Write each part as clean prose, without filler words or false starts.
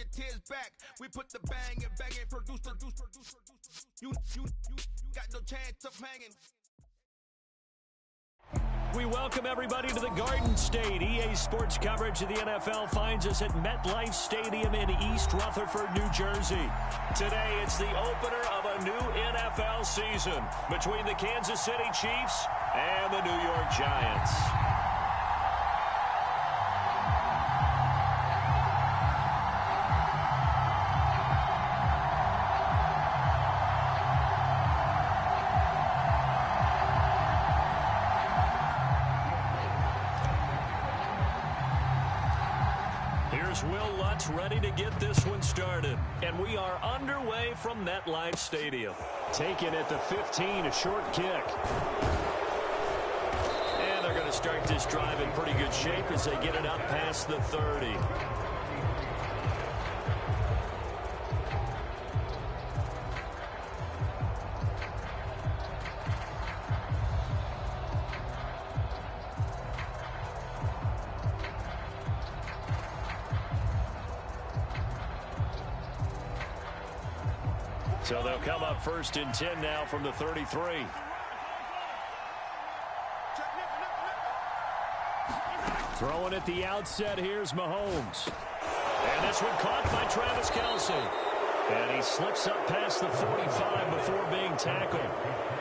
your tears back. We put the bang and bang and produce. You got no chance of hanging. We welcome everybody to the Garden State. EA Sports coverage of the NFL finds us at MetLife Stadium in East Rutherford, New Jersey. Today, it's the opener of a new NFL season between the Kansas City Chiefs and the New York Giants. Will Lutz ready to get this one started. And we are underway from MetLife Stadium. Taken at the 15, a short kick. And they're going to start this drive in pretty good shape as they get it up past the 30. So they'll come up 1st and 10 now from the 33. Throwing at the outset, here's Mahomes. And this one caught by Travis Kelce. And he slips up past the 45 before being tackled.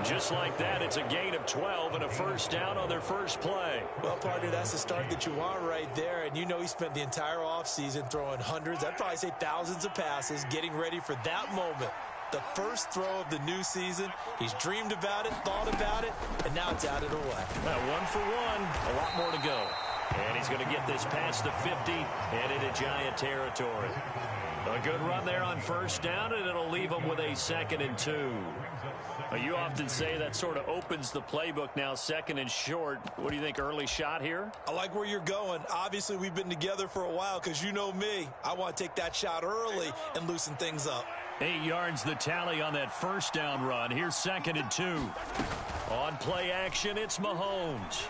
Just like that, it's a gain of 12 and a first down on their first play. Well, partner, that's the start that you want right there. And you know he spent the entire offseason throwing hundreds, I'd probably say thousands of passes, getting ready for that moment. The first throw of the new season. He's dreamed about it, thought about it, and now it's out of the way. 1 for 1, a lot more to go. And he's going to get this past the 50 and into Giant territory. A good run there on first down, and it'll leave him with a 2nd and 2. You often say that sort of opens the playbook now, 2nd and short. What do you think, early shot here? I like where you're going. Obviously, we've been together for a while because you know me. I want to take that shot early and loosen things up. 8 yards the tally on that first down run. Here's 2nd and 2. On play action, it's Mahomes.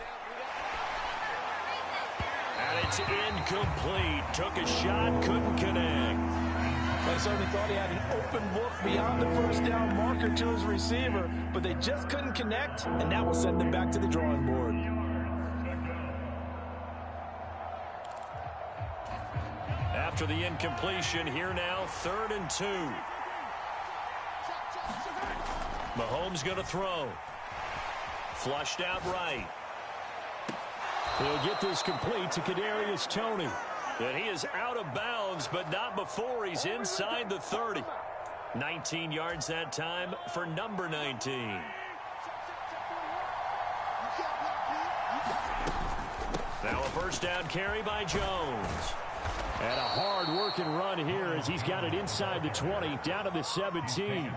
And it's incomplete. Took a shot, couldn't connect. I certainly thought he had an open look beyond the first down marker to his receiver, but they just couldn't connect, and that will send them back to the drawing board. After the incompletion, here now, 3rd and 2. Mahomes going to throw. Flushed out right. He'll get this complete to Kadarius Toney. And he is out of bounds, but not before he's inside the 30. 19 yards that time for number 19. Now a first down carry by Jones. And a hard-working run here as he's got it inside the 20, down to the 17.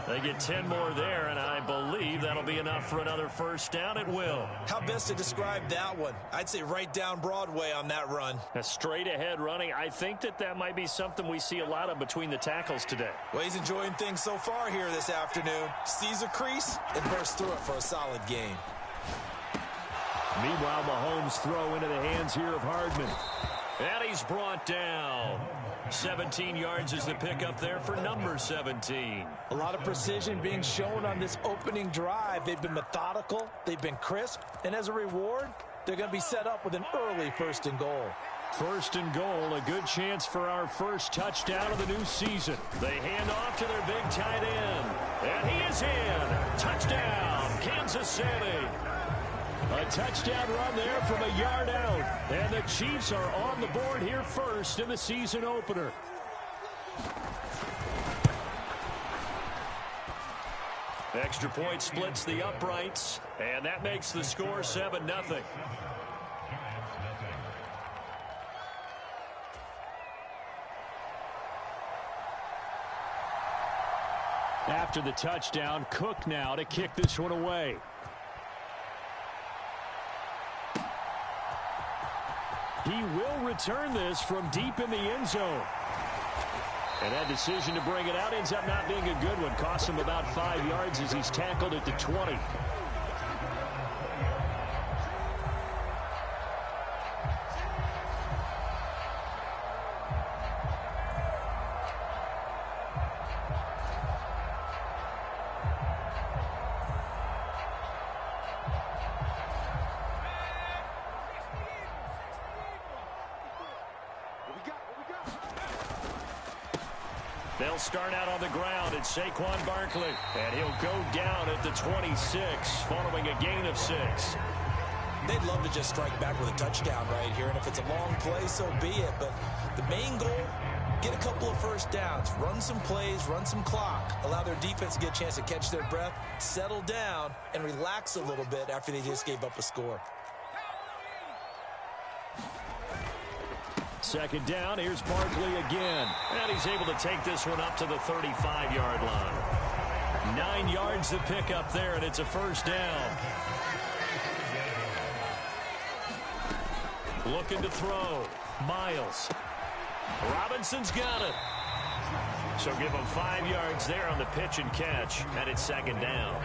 They get 10 more there, and I believe that'll be enough for another first down. It will. How best to describe that one? I'd say right down Broadway on that run. A straight-ahead running. I think that might be something we see a lot of between the tackles today. Well, he's enjoying things so far here this afternoon. Sees a crease and bursts through it for a solid gain. Meanwhile, Mahomes throw into the hands here of Hardman. And he's brought down. 17 yards is the pickup there for number 17. A lot of precision being shown on this opening drive. They've been methodical, they've been crisp, and as a reward, they're going to be set up with an early 1st and goal. 1st and goal, a good chance for our first touchdown of the new season. They hand off to their big tight end. And he is in. Touchdown, Kansas City. A touchdown run there from a yard out. And the Chiefs are on the board here first in the season opener. Extra point splits the uprights. And that makes the score 7-0. After the touchdown, Cook now to kick this one away. He will return this from deep in the end zone. And that decision to bring it out ends up not being a good one. Costs him about 5 yards as he's tackled at the 20. They'll start out on the ground. It's Saquon Barkley. And he'll go down at the 26 following a gain of 6. They'd love to just strike back with a touchdown right here. And if it's a long play, so be it. But the main goal, get a couple of first downs. Run some plays, run some clock. Allow their defense to get a chance to catch their breath, settle down, and relax a little bit after they just gave up a score. Second down, here's Barkley again. And he's able to take this one up to the 35-yard line. 9 yards to pick up there, and it's a first down. Looking to throw. Miles. Robinson's got it. So give him 5 yards there on the pitch and catch, and it's second down.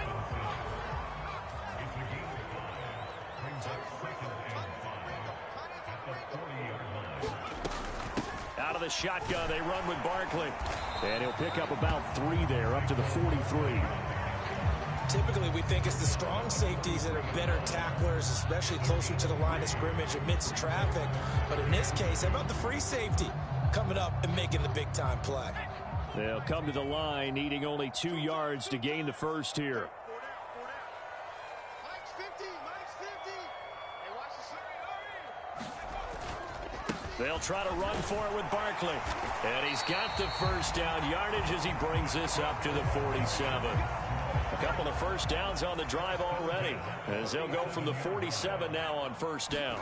Out of the shotgun, they run with Barkley. And he'll pick up about 3 there, up to the 43. Typically, we think it's the strong safeties that are better tacklers, especially closer to the line of scrimmage amidst traffic. But in this case, how about the free safety coming up and making the big-time play? They'll come to the line, needing only 2 yards to gain the first here. They'll try to run for it with Barkley. And he's got the first down yardage as he brings this up to the 47. A couple of first downs on the drive already, as they'll go from the 47 now on first down.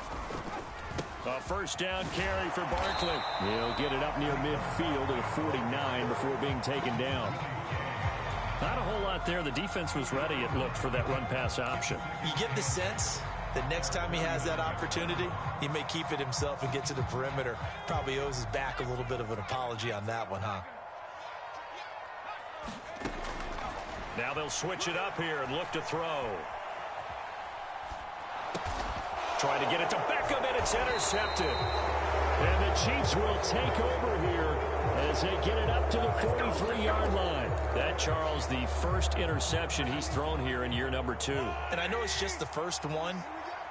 A first down carry for Barkley. He'll get it up near midfield at the 49 before being taken down. Not a whole lot there. The defense was ready, it looked, for that run-pass option. You get the sense that next time he has that opportunity, he may keep it himself and get to the perimeter. Probably owes his back a little bit of an apology on that one, huh? Now they'll switch it up here and look to throw. Trying to get it to Beckham, and it's intercepted. And the Chiefs will take over here as they get it up to the 43-yard line. That, Charles, the first interception he's thrown here in year number 2. And I know it's just the first one,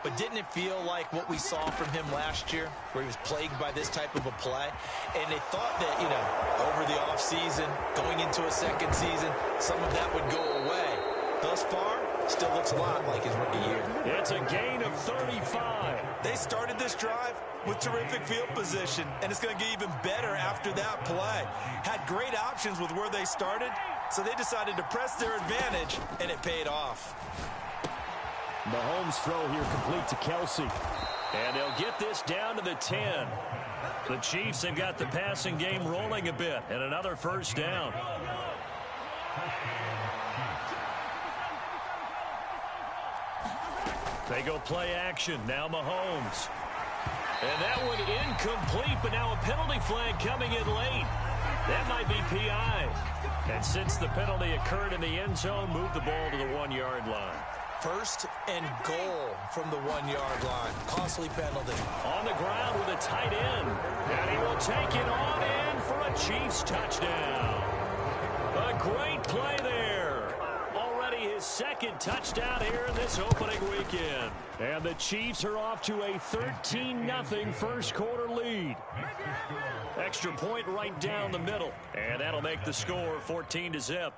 but didn't it feel like what we saw from him last year, where he was plagued by this type of a play? And they thought that, you know, over the offseason, going into a second season, some of that would go away. Thus far, still looks a lot like his rookie year. It's a gain of 35. They started this drive with terrific field position, and it's going to get even better after that play. Had great options with where they started, so they decided to press their advantage, and it paid off. Mahomes' throw here complete to Kelsey. And they'll get this down to the 10. The Chiefs have got the passing game rolling a bit, and another first down. They go play action. Now Mahomes. And that one incomplete, but now a penalty flag coming in late. That might be PI. And since the penalty occurred in the end zone, move the ball to the 1-yard line. First and goal from the 1-yard line. Costly penalty. On the ground with a tight end. And he will take it on in for a Chiefs touchdown. A great play there. Already his second touchdown here in this opening weekend. And the Chiefs are off to a 13-0 first quarter lead. Extra point right down the middle. And that'll make the score 14-0.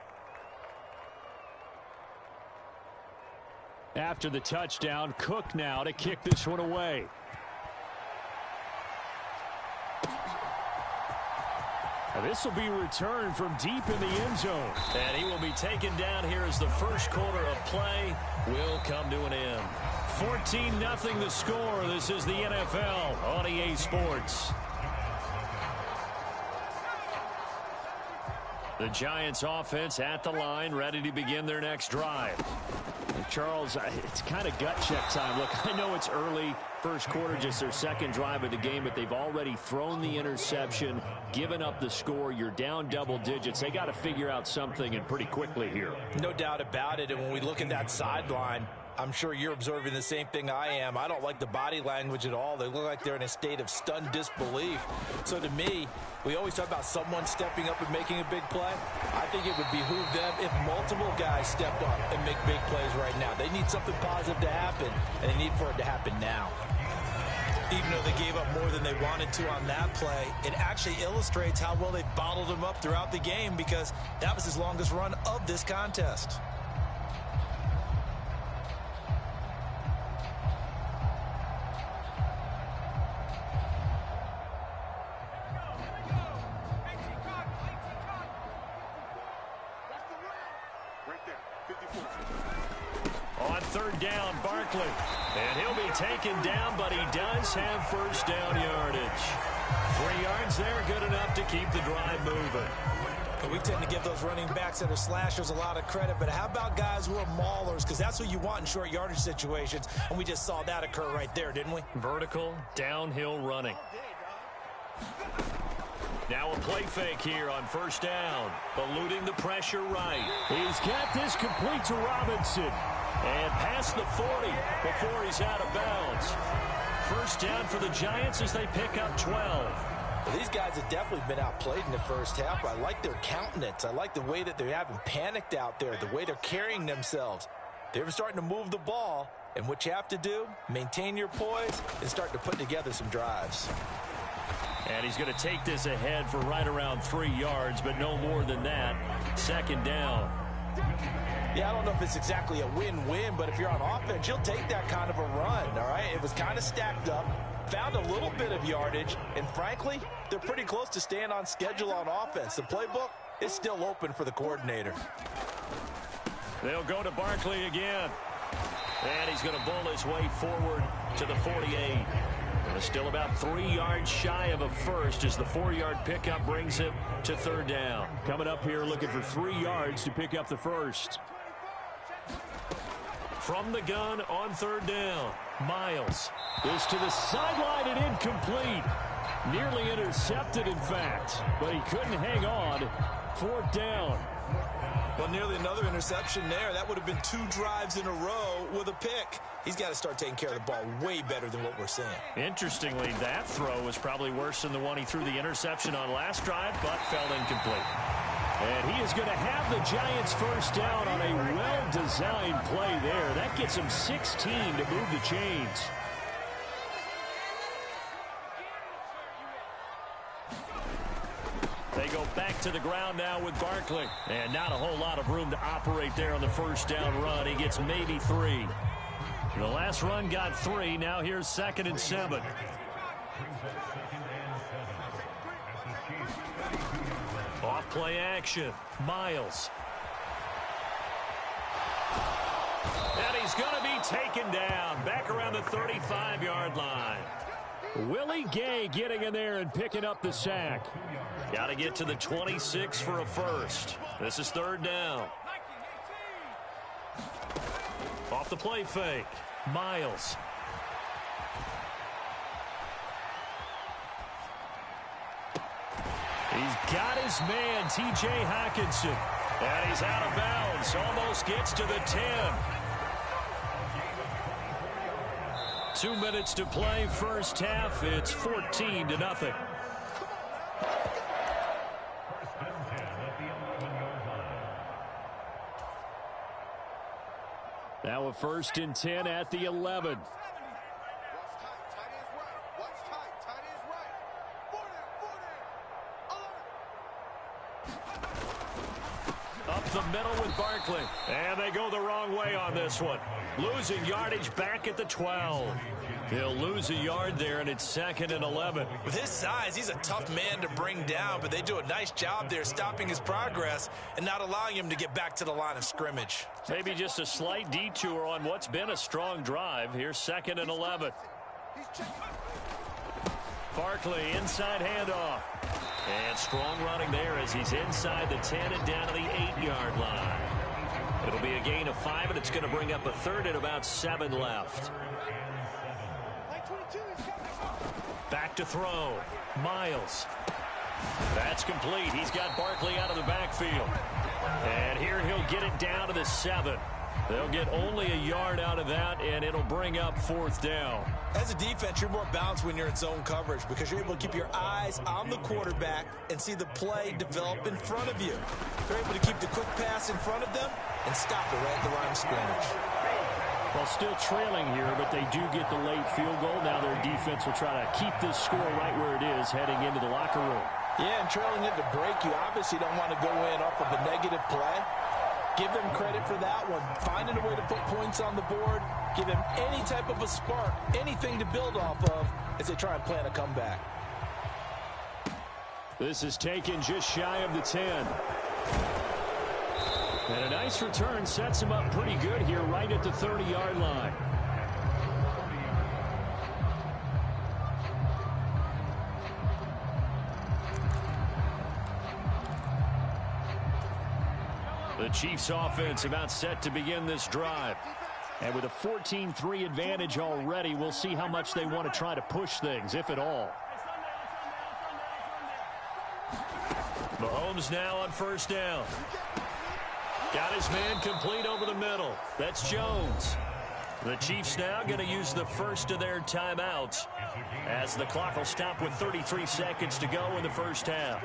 After the touchdown, Cook now to kick this one away. This will be returned from deep in the end zone. And he will be taken down here as the first quarter of play will come to an end. 14-0 the score. This is the NFL on EA Sports. The Giants offense at the line, ready to begin their next drive. Charles, it's kind of gut check time. Look, I know it's early, first quarter, just their second drive of the game, but they've already thrown the interception, given up the score. You're down double digits. They got to figure out something, and pretty quickly here. No doubt about it, and when we look at that sideline, I'm sure you're observing the same thing I am. I don't like the body language at all. They look like they're in a state of stunned disbelief. So to me, we always talk about someone stepping up and making a big play. I think it would behoove them if multiple guys step up and make big plays right now. They need something positive to happen, and they need for it to happen now. Even though they gave up more than they wanted to on that play, it actually illustrates how well they bottled them up throughout the game, because that was his longest run of this contest. On third down, Barkley. And he'll be taken down, but he does have first down yardage. 3 yards there, good enough to keep the drive moving. And we tend to give those running backs that are slashers a lot of credit, but how about guys who are maulers? Because that's what you want in short yardage situations, and we just saw that occur right there, didn't we? Vertical, downhill running. Now a play fake here on first down, eluding the pressure right. He's got this complete to Robinson. And past the 40 before he's out of bounds. First down for the Giants as they pick up 12. Well, these guys have definitely been outplayed in the first half. I like their countenance. I like the way that they haven't panicked out there, the way they're carrying themselves. They're starting to move the ball, and what you have to do, maintain your poise and start to put together some drives. And he's going to take this ahead for right around 3 yards, but no more than that. Second down. Yeah, I don't know if it's exactly a win-win, but if you're on offense, you'll take that kind of a run, all right? It was kind of stacked up, found a little bit of yardage, and frankly, they're pretty close to staying on schedule on offense. The playbook is still open for the coordinator. They'll go to Barkley again. And he's going to bowl his way forward to the 48. Still about 3 yards shy of a first as the 4-yard pickup brings him to third down. Coming up here looking for 3 yards to pick up the first. From the gun on third down, Miles is to the sideline and incomplete. Nearly intercepted, in fact, but he couldn't hang on. Fourth down. Well, nearly another interception there. That would have been 2 drives in a row with a pick. He's got to start taking care of the ball way better than what we're seeing. Interestingly, that throw was probably worse than the one he threw the interception on last drive, but fell incomplete. And he is going to have the Giants first down on a well-designed play there. That gets him 16 to move the chains. They go back to the ground now with Barkley. And not a whole lot of room to operate there on the first down run. He gets maybe 3. The last run got 3. Now here's 2nd and 7. Off play action. Miles. And he's going to be taken down. Back around the 35-yard line. Willie Gay getting in there and picking up the sack. Got to get to the 26 for a first. This is third down. Off the play fake. Miles. He's got his man, T.J. Hockenson. And he's out of bounds. Almost gets to the 10. 2 minutes to play first half. It's 14-0. Now a 1st and 10 at the 11. Up the middle with Barkley. And they go the wrong way on this one. Losing yardage back at the 12. He'll lose a yard there, and it's 2nd and 11. With his size, he's a tough man to bring down, but they do a nice job there stopping his progress and not allowing him to get back to the line of scrimmage. Maybe just a slight detour on what's been a strong drive. Here's 2nd and 11. Barkley, inside handoff. And strong running there as he's inside the 10 and down to the 8-yard line. It'll be a gain of 5, and it's going to bring up a third and about 7 left. Back to throw. Miles. That's complete. He's got Barkley out of the backfield. And here he'll get it down to the 7. They'll get only a yard out of that, and it'll bring up 4th down. As a defense, you're more balanced when you're in zone coverage because you're able to keep your eyes on the quarterback and see the play develop in front of you. You're able to keep the quick pass in front of them and stop it right at the line of scrimmage. Well, still trailing here, but they do get the late field goal. Now their defense will try to keep this score right where it is heading into the locker room. Yeah, and trailing it to break, you obviously don't want to go in off of a negative play. Give them credit for that one. Finding a way to put points on the board, give them any type of a spark, anything to build off of as they try and plan a comeback. This is taken just shy of the 10. And a nice return sets him up pretty good here right at the 30-yard line. The Chiefs offense about set to begin this drive. And with a 14-3 advantage already, we'll see how much they want to try to push things, if at all. Mahomes now on first down. Got his man complete over the middle. That's Jones. The Chiefs now going to use the first of their timeouts as the clock will stop with 33 seconds to go in the first half.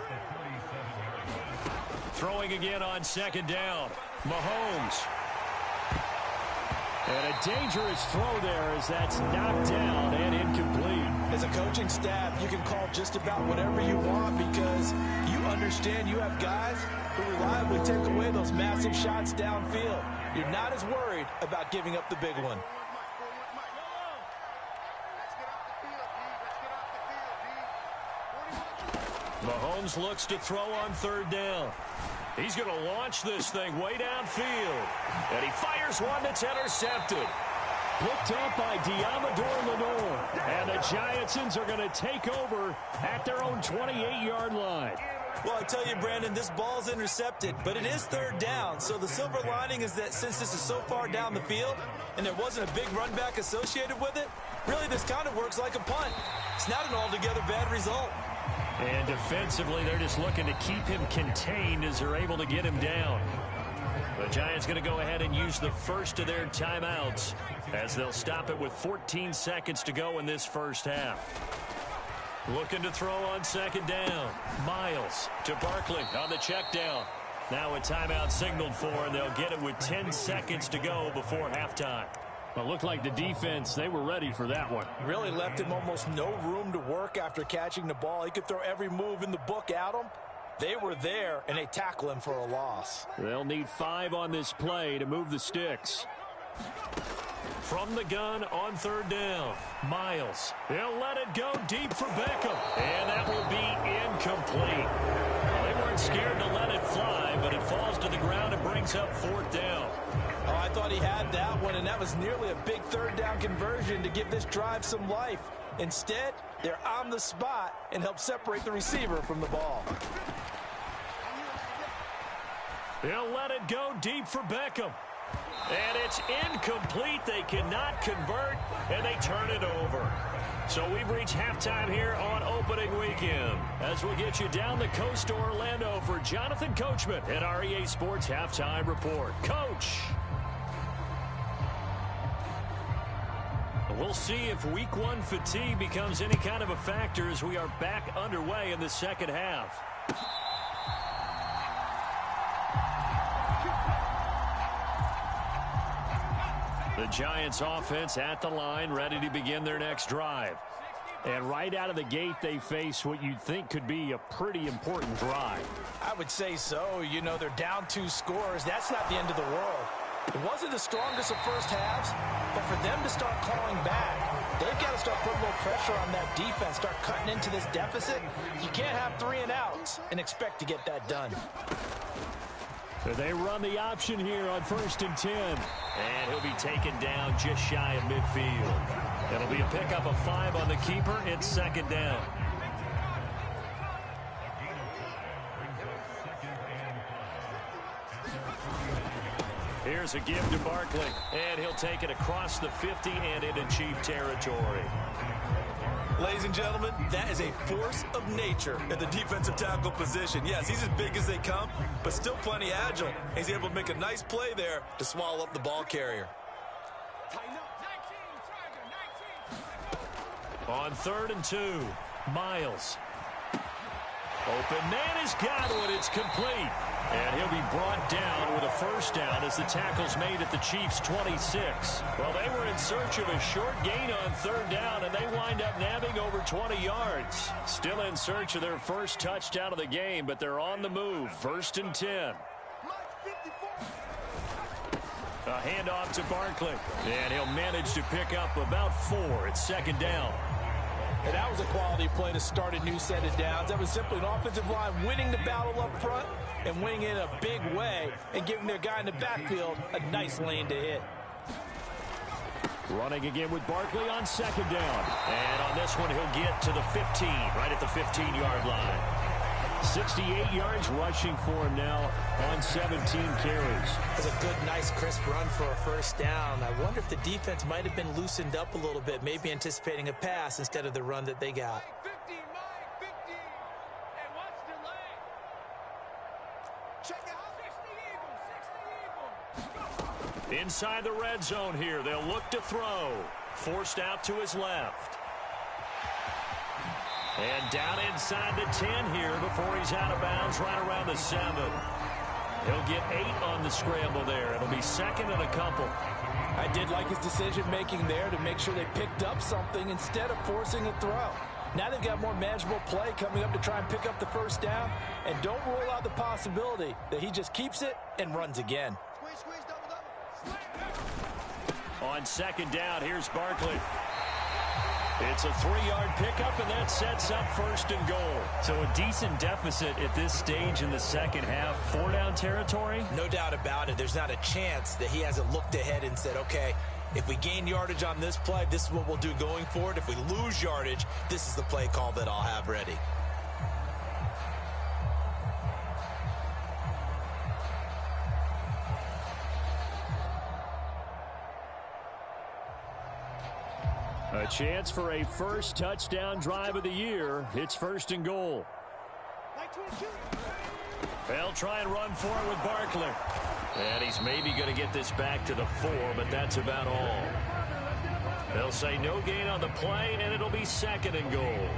Throwing again on second down. Mahomes. And a dangerous throw there as that's knocked down and incomplete. As a coaching staff, you can call just about whatever you want because you understand you have guys who reliably take away those massive shots downfield. You're not as worried about giving up the big one. Mahomes looks to throw on third down. He's going to launch this thing way downfield. And he fires one that's intercepted. Picked up by Diamador Lenore. And the Giantsons are going to take over at their own 28-yard line. Well, I tell you, Brandon, this ball's intercepted, but it is third down. So the silver lining is that since this is so far down the field and there wasn't a big run back associated with it, really this kind of works like a punt. It's not an altogether bad result. And defensively, they're just looking to keep him contained as they're able to get him down. The Giants going to go ahead and use the first of their timeouts as they'll stop it with 14 seconds to go in this first half. Looking to throw on second down. Miles to Barkley on the check down. Now a timeout signaled for, and they'll get it with 10 seconds to go before halftime. Well, it looked like the defense, they were ready for that one. Really left him almost no room to work after catching the ball. He could throw every move in the book at him. They were there, and they tackle him for a loss. They'll need 5 on this play to move the sticks. From the gun on third down, Miles. He'll let it go deep for Beckham. And that will be incomplete. Well, they weren't scared to let it fly, but it falls to the ground and brings up fourth down. Oh, I thought he had that one, and that was nearly a big third down conversion to give this drive some life. Instead, they're on the spot and help separate the receiver from the ball. He'll let it go deep for Beckham. And it's incomplete. They cannot convert, and they turn it over. So we've reached halftime here on opening weekend. As we'll get you down the coast to Orlando for Jonathan Coachman at our EA Sports Halftime Report. Coach. We'll see if week one fatigue becomes any kind of a factor as we are back underway in the second half. The Giants offense at the line, ready to begin their next drive. And right out of the gate, they face what you'd think could be a pretty important drive. I would say so. You know, they're down 2 scores. That's not the end of the world. It wasn't the strongest of first halves, but for them to start clawing back, they've got to start putting a little pressure on that defense, start cutting into this deficit. You can't have 3 and outs and expect to get that done. So they run the option here on 1st and 10. And he'll be taken down just shy of midfield. It'll be a pickup of 5 on the keeper. It's second down. Here's a give to Barkley. And he'll take it across the 50 and into Chief territory. Ladies and gentlemen, that is a force of nature at the defensive tackle position. Yes, he's as big as they come, but still plenty agile. He's able to make a nice play there to swallow up the ball carrier. On 3rd and 2, Miles. Open man has got one. It's complete. And he'll be brought down with a first down as the tackle's made at the Chiefs' 26. Well, they were in search of a short gain on third down, and they wind up nabbing over 20 yards. Still in search of their first touchdown of the game, but they're on the move. 1st and 10. A handoff to Barkley. And he'll manage to pick up about 4 at 2nd down. And that was a quality play to start a new set of downs. That was simply an offensive line winning the battle up front and winning in a big way and giving their guy in the backfield a nice lane to hit. Running again with Barkley on 2nd down. And on this one, he'll get to the 15, right at the 15-yard line. 68 yards rushing for him now on 17 carries. That's a good, nice, crisp run for a first down. I wonder if the defense might have been loosened up a little bit, maybe anticipating a pass instead of the run that they got. Inside the red zone here, they'll look to throw. Forced out to his left. And down inside the 10 here before he's out of bounds right around the 7. He'll get 8 on the scramble there. It'll be 2nd and a couple. I did like his decision-making there to make sure they picked up something instead of forcing a throw. Now they've got more manageable play coming up to try and pick up the first down. And don't rule out the possibility that he just keeps it and runs again. On 2nd down, here's Barkley. It's a 3-yard pickup, and that sets up 1st and goal. So a decent deficit at this stage in the second half. 4-down territory? No doubt about it. There's not a chance that he hasn't looked ahead and said, okay, if we gain yardage on this play, this is what we'll do going forward. If we lose yardage, this is the play call that I'll have ready. A chance for a first touchdown drive of the year. It's 1st and goal. They'll try and run for it with Barkley. And he's maybe going to get this back to the 4, but that's about all. They'll say no gain on the play, and it'll be 2nd and goal.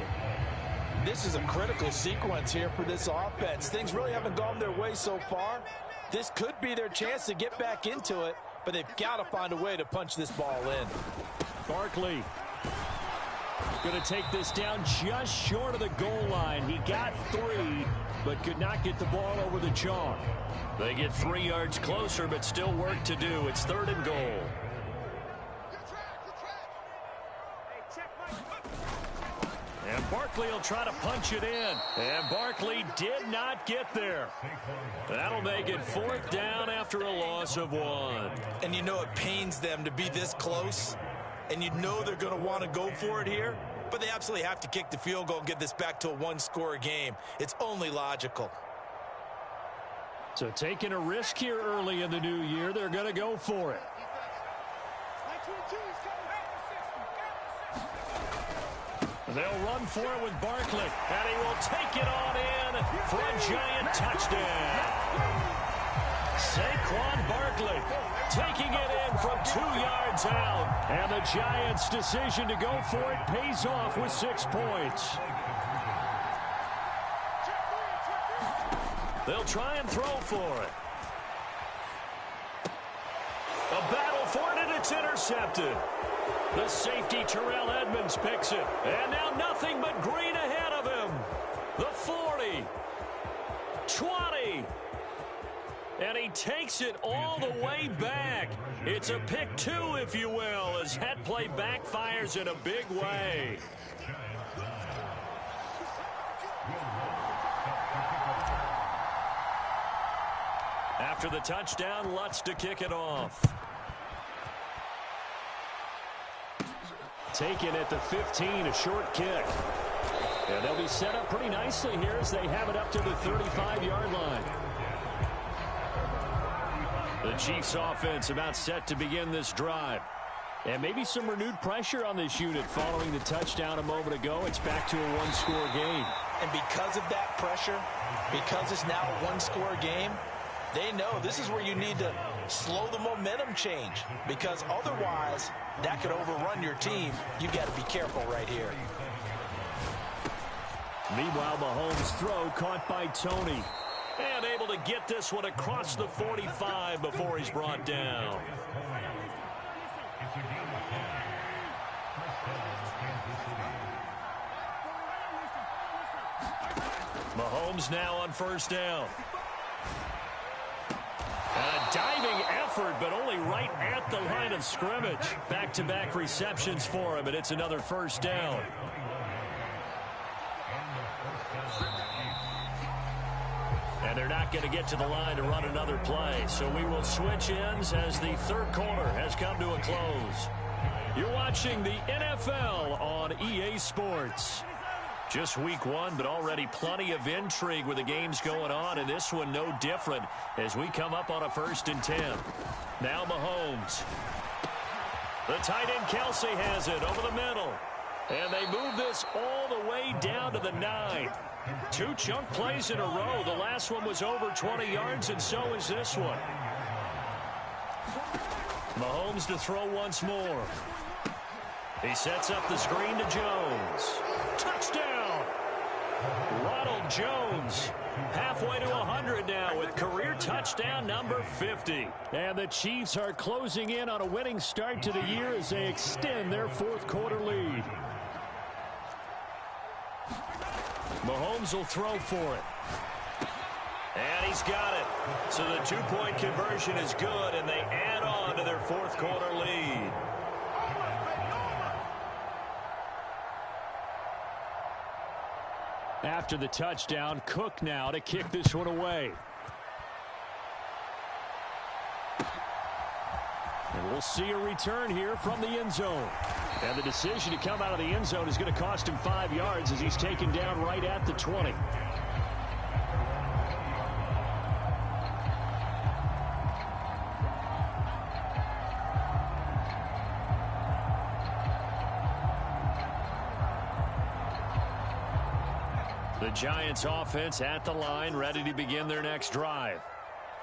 This is a critical sequence here for this offense. Things really haven't gone their way so far. This could be their chance to get back into it, but they've got to find a way to punch this ball in. Barkley going to take this down just short of the goal line. He got 3, but could not get the ball over the chalk. They get 3 yards closer, but still work to do. It's 3rd and goal. And Barkley will try to punch it in. And Barkley did not get there. That'll make it 4th down after a loss of 1. And you know it pains them to be this close. And you know they're going to want to go for it here. But they absolutely have to kick the field goal and get this back to a 1-score game. It's only logical. So taking a risk here early in the new year, they're going to go for it. They'll run for it with Barkley, and he will take it on in for a giant touchdown. Saquon Barkley taking it in from 2 yards out, and the Giants' decision to go for it pays off with 6 points. They'll try and throw for it. A battle for it, and it's intercepted. The safety, Terrell Edmonds, picks it. And now nothing but green ahead of him. The 40. 20. And he takes it all the way back. It's a pick 2, if you will, as that play backfires in a big way. After the touchdown, Lutz to kick it off. Taken at the 15, a short kick. And they'll be set up pretty nicely here as they have it up to the 35-yard line. The Chiefs offense about set to begin this drive. And maybe some renewed pressure on this unit following the touchdown a moment ago. It's back to a 1-score game. And because of that pressure, because it's now a 1-score game, they know this is where you need to slow the momentum change, because otherwise that could overrun your team. You've got to be careful right here. Meanwhile, Mahomes' throw caught by Tony. And able to get this one across the 45 before he's brought down. Mahomes now on first down. And a diving effort, but only right at the line of scrimmage. Back-to-back receptions for him, and it's another first down. And they're not going to get to the line to run another play. So we will switch ends as the third quarter has come to a close. You're watching the NFL on EA Sports. Just week one, but already plenty of intrigue with the games going on, and this one no different as we come up on a 1st and 10. Now Mahomes. The tight end Kelce has it over the middle. And they move this all the way down to the 9. 2 chunk plays in a row. The last one was over 20 yards, and so is this one. Mahomes to throw once more. He sets up the screen to Jones. Touchdown! Ronald Jones halfway to 100 now with career touchdown number 50. And the Chiefs are closing in on a winning start to the year as they extend their 4th quarter lead. Mahomes will throw for it. And he's got it. So the 2-point conversion is good, and they add on to their 4th quarter lead. After the touchdown, Cook now to kick this one away. And we'll see a return here from the end zone. And the decision to come out of the end zone is going to cost him 5 yards as he's taken down right at the 20. The Giants offense at the line, ready to begin their next drive.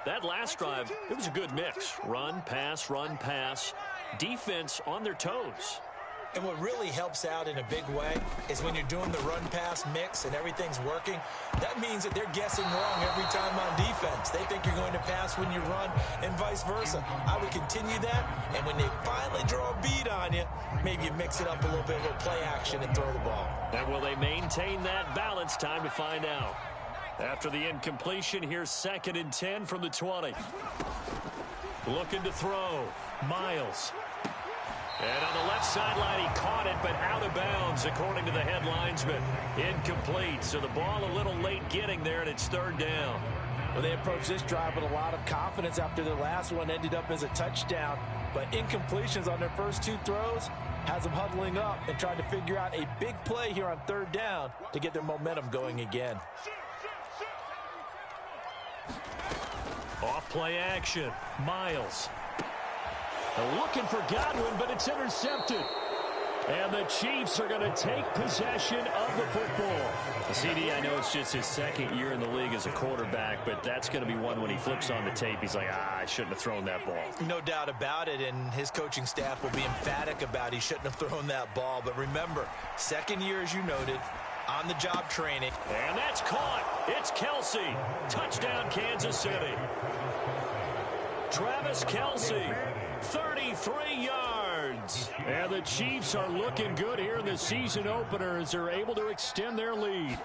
That last drive, it was a good mix. Run, pass, defense on their toes. And what really helps out in a big way is when you're doing the run-pass mix and everything's working, that means that they're guessing wrong every time on defense. They think you're going to pass when you run and vice versa. I would continue that, and when they finally draw a beat on you, maybe you mix it up a little bit, a little play action and throw the ball. And will they maintain that balance? Time to find out. After the incompletion, here's 2nd and 10 from the 20. Looking to throw. Miles. And on the left sideline, he caught it, but out of bounds, according to the head linesman. Incomplete, so the ball a little late getting there, and it's 3rd down. Well, they approached this drive with a lot of confidence after the last one ended up as a touchdown. But incompletions on their first 2 throws has them huddling up and trying to figure out a big play here on 3rd down to get their momentum going again. Off play action. Miles. Looking for Godwin, but it's intercepted. And the Chiefs are going to take possession of the football. CD, I know it's just his 2nd year in the league as a quarterback, but that's going to be one when he flips on the tape. He's like, I shouldn't have thrown that ball. No doubt about it, and his coaching staff will be emphatic about he shouldn't have thrown that ball. But remember, 2nd year, as you noted, on-the-job training. And that's caught. It's Kelce. Touchdown, Kansas City. Travis Kelce, 33 yards. And the Chiefs are looking good here in the season opener as they're able to extend their lead.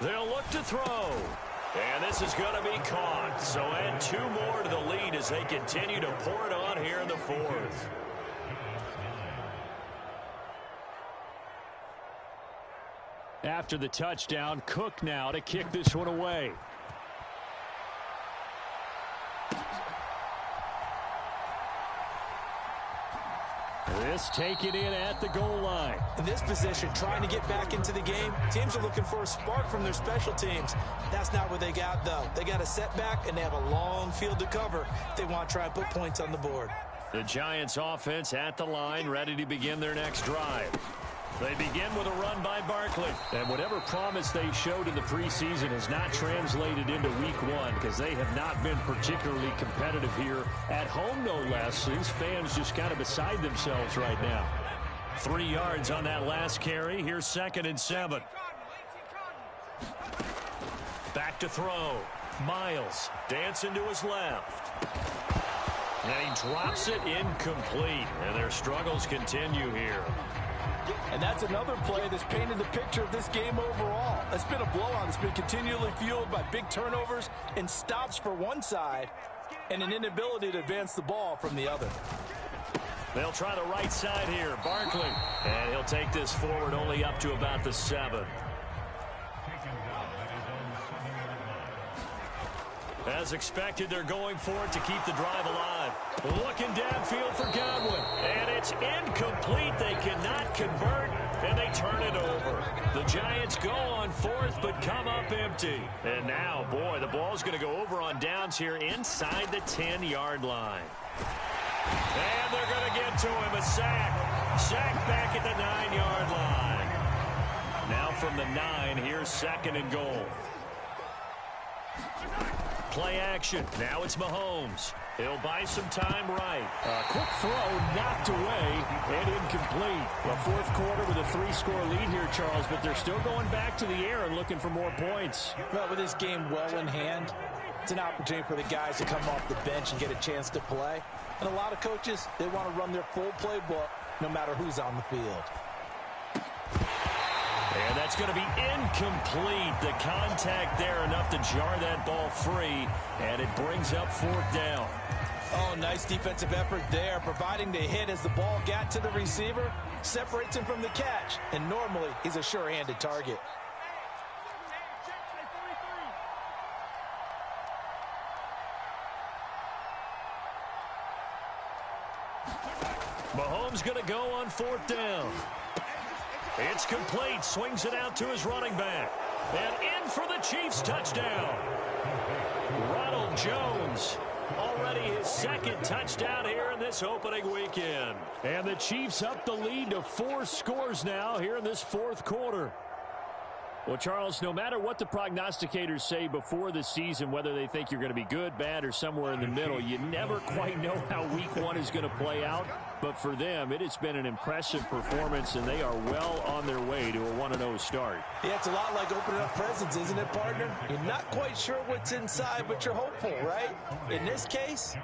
They'll look to throw. And this is going to be caught. So add 2 more to the lead as they continue to pour it on here in the 4th. After the touchdown, Cook now to kick this one away. This taken in at the goal line. In this position, trying to get back into the game, teams are looking for a spark from their special teams. That's not what they got, though. They got a setback, and they have a long field to cover if they want to try and put points on the board. The Giants offense at the line, ready to begin their next drive. They begin with a run by Barkley. And whatever promise they showed in the preseason has not translated into week one because they have not been particularly competitive here at home, no less. These fans just kind of beside themselves right now. 3 yards on that last carry. Here's 2nd and 7. Back to throw. Miles dancing to his left. And he drops it incomplete. And their struggles continue here. And that's another play that's painted the picture of this game overall. It's been a blowout. It's been continually fueled by big turnovers and stops for one side and an inability to advance the ball from the other. They'll try the right side here. Barkley. And he'll take this forward only up to about the 7. As expected, they're going for it to keep the drive alive. Looking downfield for Godwin. And it's incomplete. They cannot convert, and they turn it over. The Giants go on 4th, but come up empty. And now, boy, the ball's going to go over on downs here inside the 10-yard line. And they're going to get to him. A sack. Sack back at the 9-yard line. Now from the 9, here's 2nd and goal. Play action. Now it's Mahomes. He'll buy some time right. Quick throw knocked away and incomplete. A 4th quarter with a 3-score lead here, Charles, but they're still going back to the air and looking for more points. Well, with this game well in hand, it's an opportunity for the guys to come off the bench and get a chance to play. And a lot of coaches, they want to run their full playbook no matter who's on the field. And that's going to be incomplete. The contact there enough to jar that ball free, and it brings up 4th down. Oh, nice defensive effort there, providing the hit as the ball got to the receiver, separates him from the catch, and normally he's a sure-handed target. Mahomes going to go on 4th down. It's complete. Swings it out to his running back. And in for the Chiefs touchdown. Ronald Jones. Already his 2nd touchdown here in this opening weekend. And the Chiefs up the lead to 4 scores now here in this 4th quarter. Well, Charles, no matter what the prognosticators say before the season, whether they think you're going to be good, bad, or somewhere in the middle, you never quite know how week 1 is going to play out. But for them, it has been an impressive performance, and they are well on their way to a 1-0 start. Yeah, it's a lot like opening up presents, isn't it, partner? You're not quite sure what's inside, but you're hopeful, right? In this case,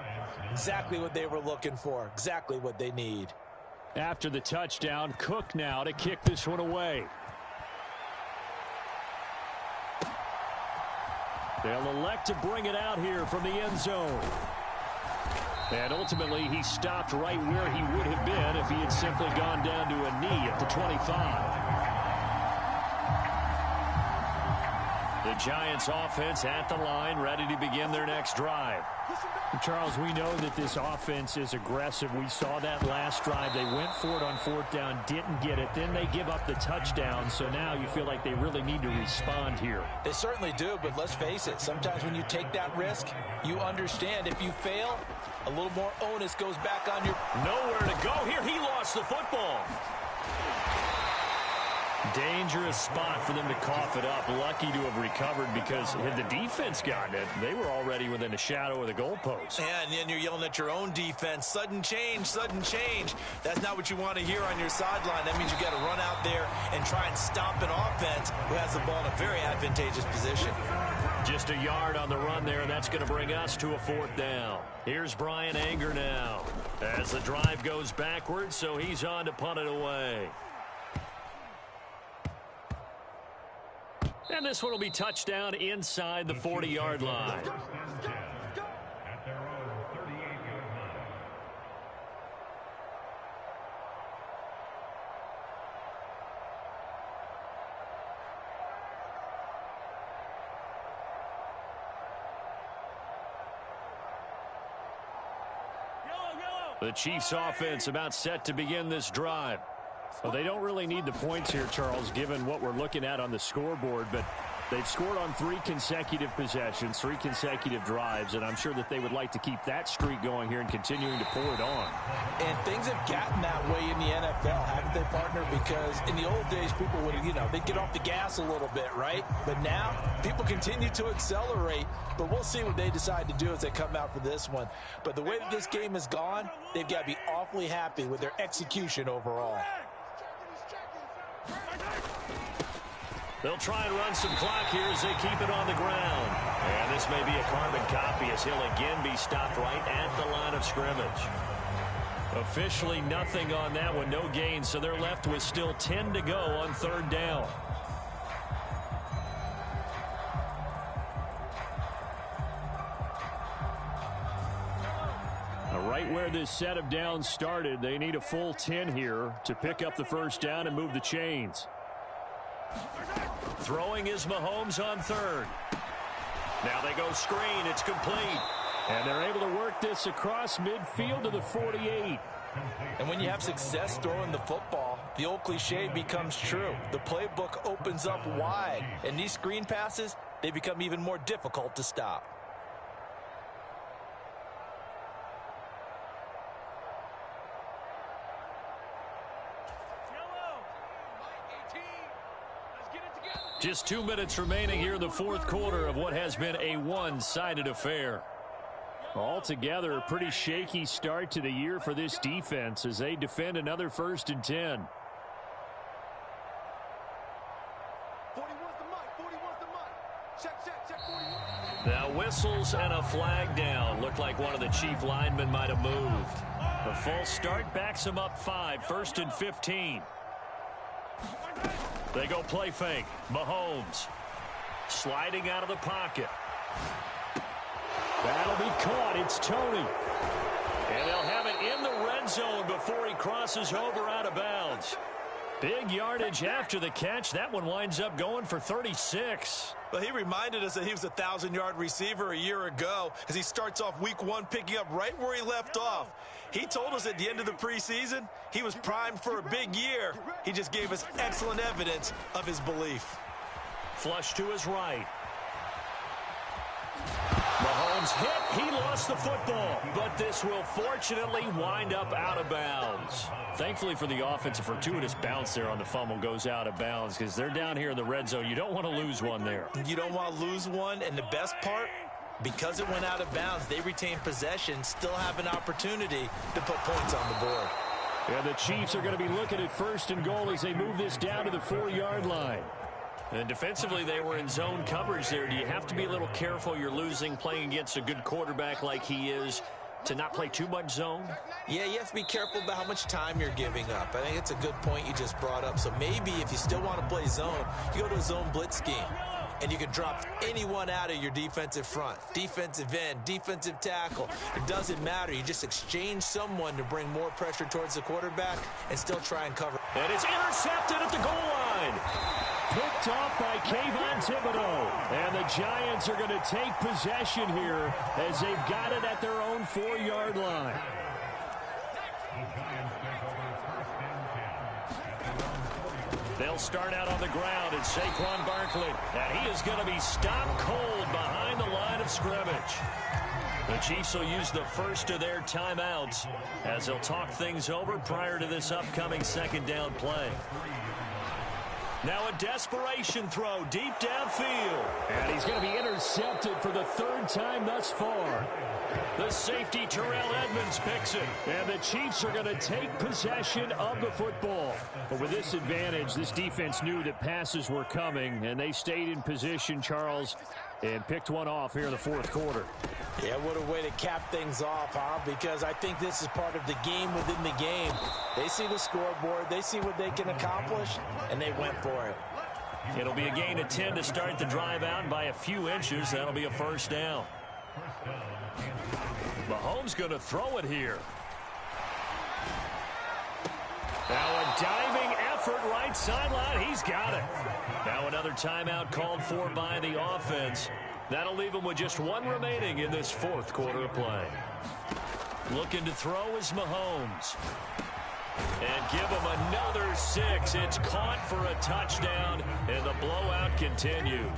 exactly what they were looking for, exactly what they need. After the touchdown, Cook now to kick this one away. They'll elect to bring it out here from the end zone. And ultimately, he stopped right where he would have been if he had simply gone down to a knee at the 25. The Giants offense at the line, ready to begin their next drive. Charles, we know that this offense is aggressive. We saw that last drive. They went for it on 4th down, didn't get it. Then they give up the touchdown. So now you feel like they really need to respond here. They certainly do, but let's face it. Sometimes when you take that risk, you understand if you fail, a little more onus goes back on your... Nowhere to go here. He lost the football. Dangerous spot for them to cough it up. Lucky to have recovered because had the defense gotten it, they were already within a shadow of the goalpost. Yeah, and then you're yelling at your own defense. Sudden change, sudden change. That's not what you want to hear on your sideline. That means you got to run out there and try and stop an offense who has the ball in a very advantageous position. Just a yard on the run there, and that's going to bring us to a 4th down. Here's Brian Anger now as the drive goes backwards, so he's on to punt it away. And this one will be touchdown inside the 40-yard line. The Chiefs offense about set to begin this drive. Well, they don't really need the points here, Charles, given what we're looking at on the scoreboard, but they've scored on 3 consecutive possessions, 3 consecutive drives, and I'm sure that they would like to keep that streak going here and continuing to pull it on. And things have gotten that way in the NFL, haven't they, partner? Because in the old days, people would, they'd get off the gas a little bit, right? But now, people continue to accelerate, but we'll see what they decide to do as they come out for this one. But the way that this game has gone, they've got to be awfully happy with their execution overall. They'll try and run some clock here as they keep it on the ground. And this may be a carbon copy as he'll again be stopped right at the line of scrimmage. Officially nothing on that one, no gain, so they're left with still 10 to go on third down. Right where this set of downs started, they need a full 10 here to pick up the first down and move the chains. Throwing is Mahomes on third. Now they go screen. It's complete. And they're able to work this across midfield to the 48. And when you have success throwing the football, the old cliche becomes true. The playbook opens up wide. And these screen passes, they become even more difficult to stop. Just 2 minutes remaining here in the fourth quarter of what has been a one-sided affair. Altogether, a pretty shaky start to the year for this defense as they defend another 1st and 10. Now whistles and a flag down. Looked like one of the chief linemen might have moved. The false start backs him up 5, 1st and 15. They go play fake. Mahomes sliding out of the pocket. That'll be caught. It's Tony. And they'll have it in the red zone before he crosses over out of bounds. Big yardage after the catch. That one winds up going for 36. Well, he reminded us that he was a 1,000-yard receiver a year ago as he starts off week 1 picking up right where he left off. He told us at the end of the preseason he was primed for a big year. He just gave us excellent evidence of his belief. Flush to his right. Mahomes hit. He lost the football. But this will fortunately wind up out of bounds. Thankfully for the offense, a fortuitous bounce there on the fumble goes out of bounds because they're down here in the red zone. You don't want to lose one there. You don't want to lose one. And the best part, because it went out of bounds, they retain possession, still have an opportunity to put points on the board. And the Chiefs are going to be looking at 1st and goal as they move this down to the 4-yard line. And defensively, they were in zone coverage there. Do you have to be a little careful? You're losing, playing against a good quarterback like he is, to not play too much zone? Yeah, you have to be careful about how much time you're giving up. I think it's a good point you just brought up. So maybe if you still want to play zone, you go to a zone blitz scheme. And you can drop anyone out of your defensive front. Defensive end, defensive tackle. It doesn't matter. You just exchange someone to bring more pressure towards the quarterback and still try and cover. And it's intercepted at the goal line. Picked off by Kayvon Thibodeau. And the Giants are going to take possession here as they've got it at their own 4-yard line. They'll start out on the ground, and Saquon Barkley. And he is going to be stopped cold behind the line of scrimmage. The Chiefs will use the first of their timeouts as they'll talk things over prior to this upcoming 2nd down play. Now a desperation throw deep downfield. And he's going to be intercepted for the 3rd time thus far. The safety, Terrell Edmonds, picks it. And the Chiefs are going to take possession of the football. But with this advantage, this defense knew that passes were coming, and they stayed in position, Charles, and picked one off here in the 4th quarter. Yeah, what a way to cap things off, huh? Because I think this is part of the game within the game. They see the scoreboard, they see what they can accomplish, and they went for it. It'll be a gain of 10 to start the drive out by a few inches. That'll be a 1st down. Mahomes going to throw it here. Now a diving effort right sideline. He's got it. Now another timeout called for by the offense. That'll leave him with just 1 remaining in this 4th quarter of play. Looking to throw is Mahomes. And give him another 6. It's caught for a touchdown, and the blowout continues.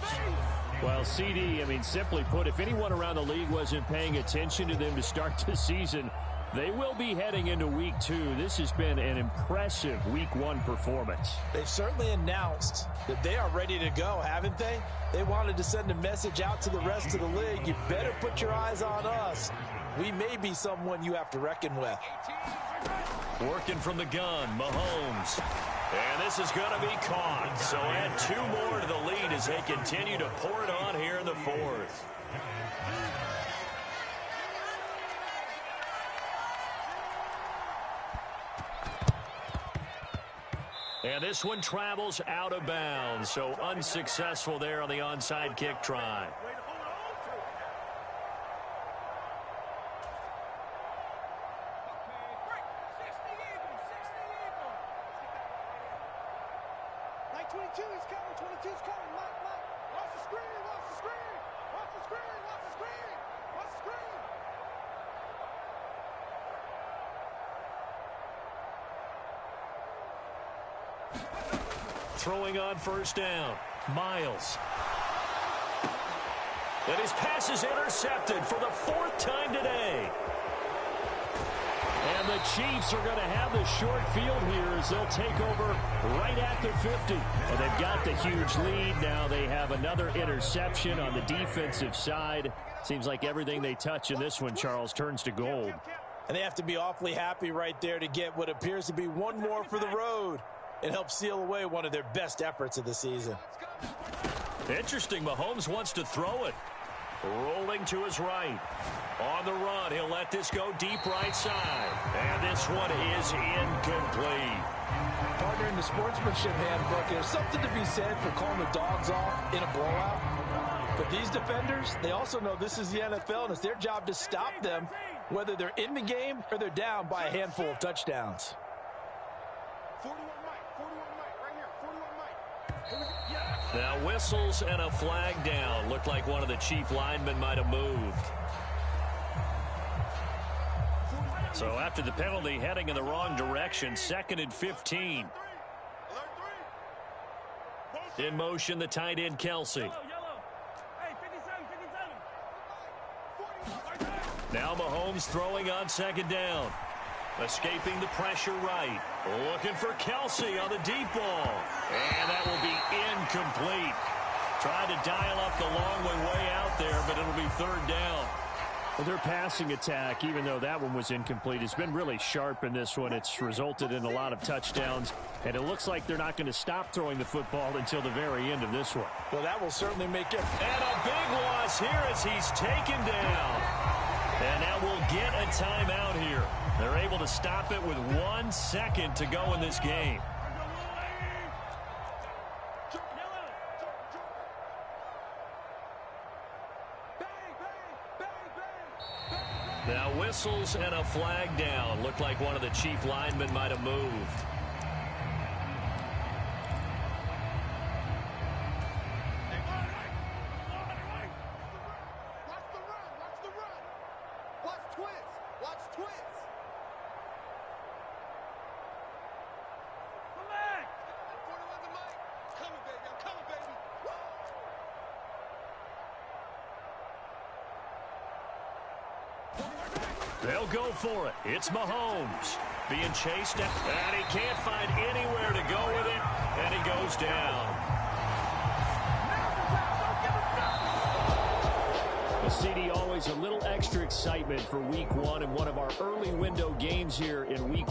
Well, CD, simply put, if anyone around the league wasn't paying attention to them to start the season, they will be heading into week 2. This has been an impressive week 1 performance. They've certainly announced that they are ready to go, haven't they? They wanted to send a message out to the rest of the league. You better put your eyes on us. We may be someone you have to reckon with. Working from the gun, Mahomes. And this is going to be caught. So add 2 more to the lead as they continue to pour it on here in the fourth. And this one travels out of bounds, so unsuccessful there on the onside kick try. Throwing on first down, Miles. And his pass is intercepted for the 4th time today. And the Chiefs are going to have the short field here as they'll take over right at the 50. And they've got the huge lead. Now they have another interception on the defensive side. Seems like everything they touch in this one, Charles, turns to gold. And they have to be awfully happy right there to get what appears to be one more for the road. It helps seal away one of their best efforts of the season. Interesting, Mahomes wants to throw it. Rolling to his right. On the run, he'll let this go deep right side. And this one is incomplete. Partner, in the sportsmanship handbook, there's something to be said for calling the dogs off in a blowout. But these defenders, they also know this is the NFL, and it's their job to stop them, whether they're in the game or they're down by a handful of touchdowns. 41 Mike, right here, 41 Mike. Now whistles and a flag down. Looked like one of the Chief linemen might have moved. So after the penalty, heading in the wrong direction, 2nd and 15. In motion, the tight end, Kelsey. Now Mahomes throwing on 2nd down. Escaping the pressure right. Looking for Kelsey on the deep ball. And that will be incomplete. Trying to dial up the long way out there, but it'll be 3rd down. Well, their passing attack, even though that one was incomplete, has been really sharp in this one. It's resulted in a lot of touchdowns, and it looks like they're not going to stop throwing the football until the very end of this one. Well, that will certainly make it. And a big loss here as he's taken down. And now we'll get a timeout here. They're able to stop it with 1 second to go in this game. Now whistles and a flag down. Looked like one of the Chief linemen might have moved. They'll go for it. It's Mahomes being chased, and he can't find anywhere to go with it, and he goes down. The CD, always a little extra excitement for week 1 and one of our early window games here in week 1.